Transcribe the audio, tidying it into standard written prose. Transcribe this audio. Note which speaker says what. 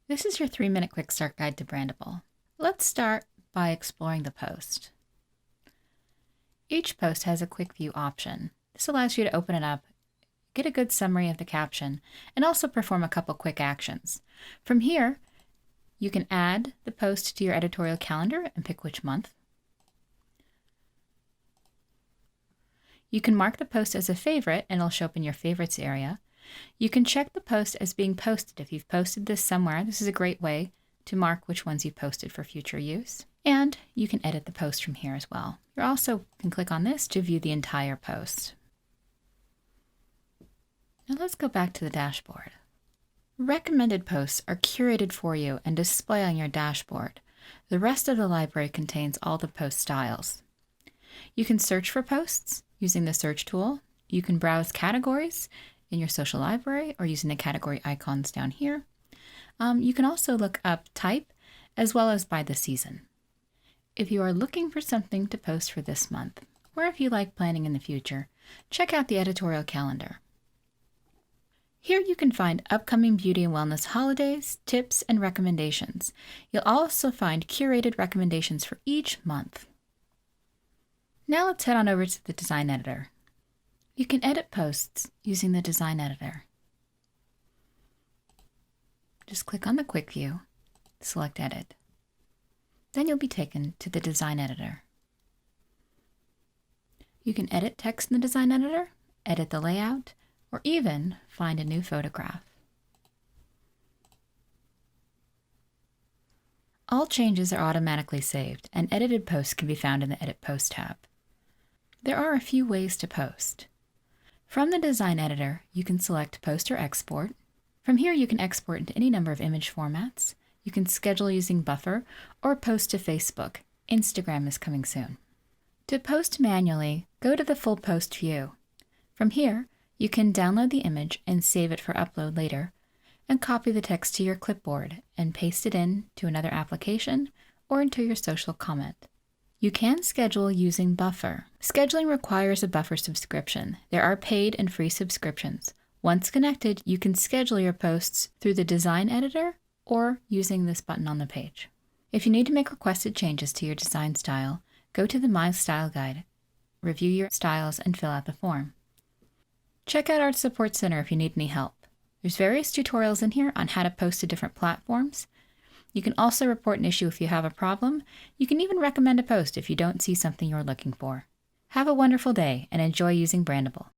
Speaker 1: This is your 3-minute quick start guide to Brandabl. Let's start by exploring the post. Each post has a quick view option. This allows you to open it up, get a good summary of the caption, and also perform a couple quick actions. From here, you can add the post to your editorial calendar and pick which month. You can mark the post as a favorite and it'll show up in your favorites area. You can check the post as being posted. If you've posted this somewhere, this is a great way to mark which ones you've posted for future use. And you can edit the post from here as well. You also can click on this to view the entire post. Now let's go back to the dashboard. Recommended posts are curated for you and display on your dashboard. The rest of the library contains all the post styles. You can search for posts using the search tool. You can browse categories in your social library or using the category icons down here. You can also look up type as well as by the season. If you are looking for something to post for this month, or if you like planning in the future, check out the editorial calendar. Here you can find upcoming beauty and wellness holidays, tips, and recommendations. You'll also find curated recommendations for each month. Now let's head on over to the design editor. You can edit posts using the design editor. Just click on the quick view, select edit. Then you'll be taken to the design editor. You can edit text in the design editor, edit the layout, or even find a new photograph. All changes are automatically saved, and edited posts can be found in the Edit Post tab. There are a few ways to post. From the design editor, you can select Post or Export. From here, you can export into any number of image formats. You can schedule using Buffer or post to Facebook. Instagram is coming soon. To post manually, go to the full post view. From here, you can download the image and save it for upload later, and copy the text to your clipboard and paste it in to another application or into your social comment. You can schedule using Buffer. Scheduling requires a Buffer subscription. There are paid and free subscriptions. Once connected, you can schedule your posts through the design editor or using this button on the page. If you need to make requested changes to your design style, go to the My Style Guide, review your styles, and fill out the form. Check out our support center if you need any help. There's various tutorials in here on how to post to different platforms. You can also report an issue if you have a problem. You can even recommend a post if you don't see something you're looking for. Have a wonderful day and enjoy using Brandabl.